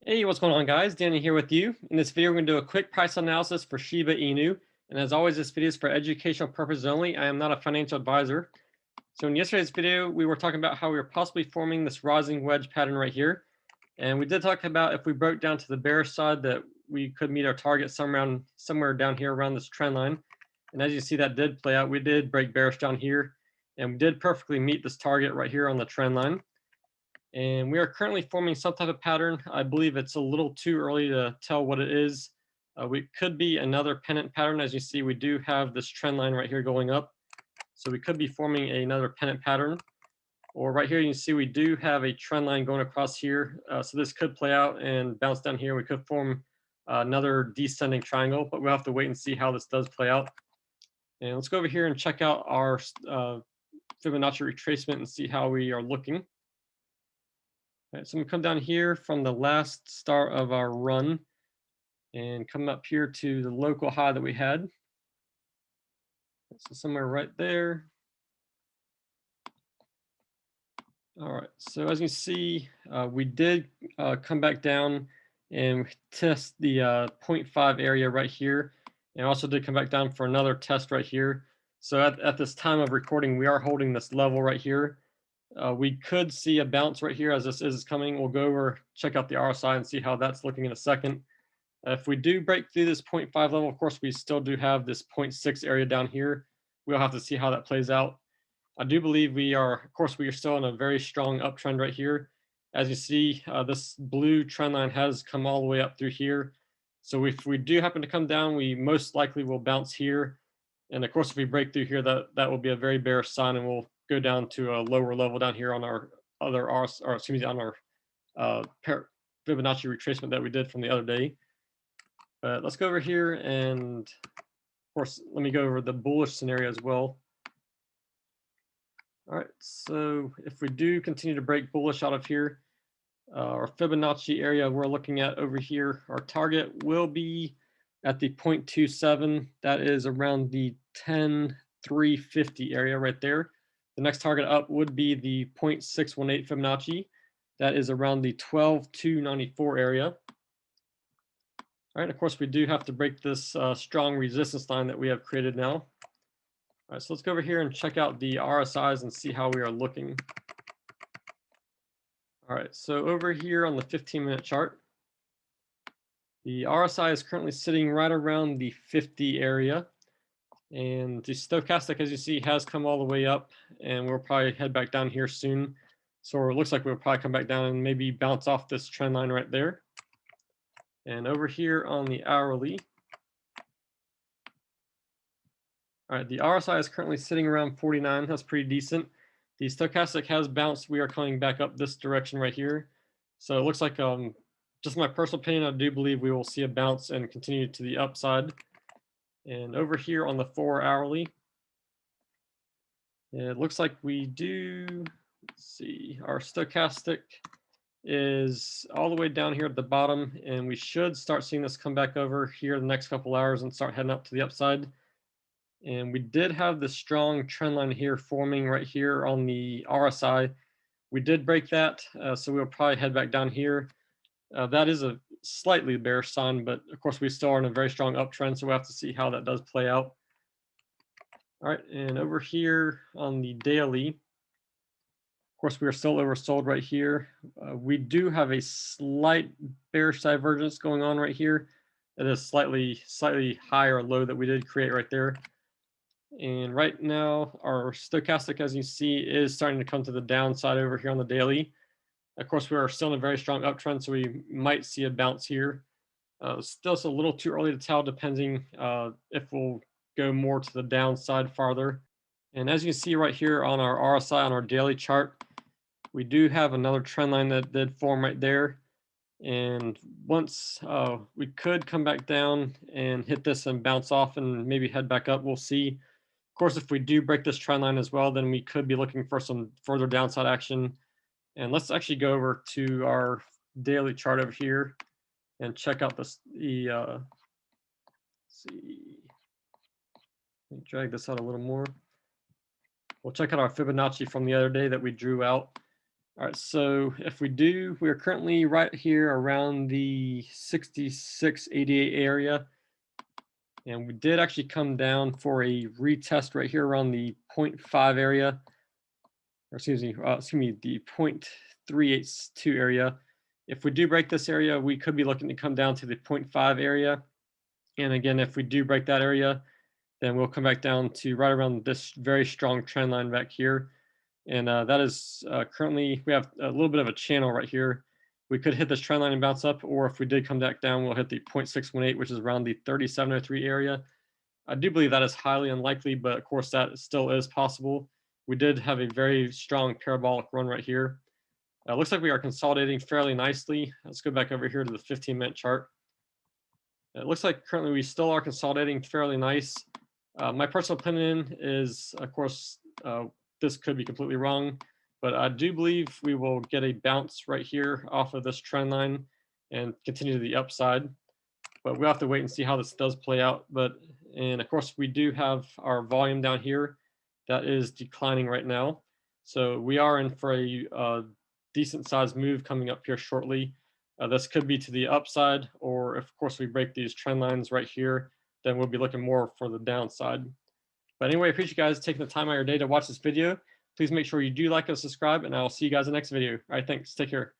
Hey, what's going on, guys? Danny here with you. In this video, we're going to do a quick price analysis for Shiba Inu. And as always, this video is for educational purposes only. I am not a financial advisor. So in yesterday's video, we were talking about how we were possibly forming this rising wedge pattern right here. And we did talk about if we broke down to the bearish side that we could meet our target somewhere down here around this trend line. And as you see, that did play out. We did break bearish down here, and we did perfectly meet this target right here on the trend line. And we are currently forming some type of pattern. I believe it's a little too early to tell what it is. We could be another pennant pattern. As you see, we do have this trend line right here going up. So we could be forming another pennant pattern. Or right here, you can see we do have a trend line going across here. So this could play out and bounce down here. We could form another descending triangle, but we'll have to wait and see how this does play out. And let's go over here and check out our Fibonacci retracement and see how we are looking. Right, so I'm gonna come down here from the last start of our run and come up here to the local high that we had. So somewhere right there. All right, so as you see, we did come back down and test the 0.5 area right here, and also did come back down for another test right here. So at this time of recording, we are holding this level right here. We could see a bounce right here as this is coming. We'll go over, check out the RSI and see how that's looking in a second. If we do break through this 0.5 level, of course, we still do have this 0.6 area down here. We'll have to see how that plays out. I do believe we are still in a very strong uptrend right here. As you see, this blue trend line has come all the way up through here. So if we do happen to come down, we most likely will bounce here. And of course, if we break through here, that will be a very bearish sign, and we'll go down to a lower level down here on our other on our Fibonacci retracement that we did from the other day. But let's go over here and, of course, let me go over the bullish scenario as well. All right, so if we do continue to break bullish out of here, our Fibonacci area we're looking at over here, our target will be at the 0.27. That is around the 10,350 area right there. The next target up would be the 0.618 Fibonacci. That is around the 12,294 area. All right, of course, we do have to break this strong resistance line that we have created now. All right, so let's go over here and check out the RSIs and see how we are looking. All right, so over here on the 15-minute chart, the RSI is currently sitting right around the 50 area. And the stochastic, as you see, has come all the way up, and we'll probably head back down here soon. So it looks like we'll probably come back down and maybe bounce off this trend line right there. And over here on the hourly, all right, the RSI is currently sitting around 49. That's pretty decent. The stochastic has bounced. We are coming back up this direction right here. So it looks like, just my personal opinion, I do believe we will see a bounce and continue to the upside. And over here on the 4 hourly, it looks like we do, let's see, our stochastic is all the way down here at the bottom, and we should start seeing this come back over here the next couple hours and start heading up to the upside. And we did have the strong trend line here forming right here on the RSI. We did break that, so we'll probably head back down here. That is a slightly bearish sign, but of course we still are in a very strong uptrend, so we'll have to see how that does play out. All right, and over here on the daily, of course we are still oversold right here. We do have a slight bearish divergence going on right here. It is slightly higher low that we did create right there. And right now, our stochastic, as you see, is starting to come to the downside over here on the daily. Of course, we are still in a very strong uptrend, so we might see a bounce here. Still, it's a little too early to tell, depending if we'll go more to the downside farther. And as you see right here on our RSI on our daily chart, we do have another trend line that did form right there. And once we could come back down and hit this and bounce off and maybe head back up, we'll see. Of course, if we do break this trend line as well, then we could be looking for some further downside action. And let's actually go over to our daily chart over here and check out let's see, let me drag this out a little more. We'll check out our Fibonacci from the other day that we drew out. All right, so if we do, we're currently right here around the 66.88 area. And we did actually come down for a retest right here around the 0.5 area, or excuse me, the 0.382 area. If we do break this area, we could be looking to come down to the 0.5 area. And again, if we do break that area, then we'll come back down to right around this very strong trend line back here. And that is currently, we have a little bit of a channel right here. We could hit this trend line and bounce up, or if we did come back down, we'll hit the 0.618, which is around the 3703 area. I do believe that is highly unlikely, but of course that still is possible. We did have a very strong parabolic run right here. Looks like we are consolidating fairly nicely. Let's go back over here to the 15-minute chart. It looks like currently we still are consolidating fairly nice. My personal opinion is, of course, this could be completely wrong, but I do believe we will get a bounce right here off of this trend line and continue to the upside. But we'll have to wait and see how this does play out. And of course, we do have our volume down here that is declining right now. So we are in for a decent sized move coming up here shortly. This could be to the upside, or if, of course, we break these trend lines right here, then we'll be looking more for the downside. But anyway, I appreciate you guys taking the time out of your day to watch this video. Please make sure you do like and subscribe, and I'll see you guys in the next video. All right, thanks. Take care.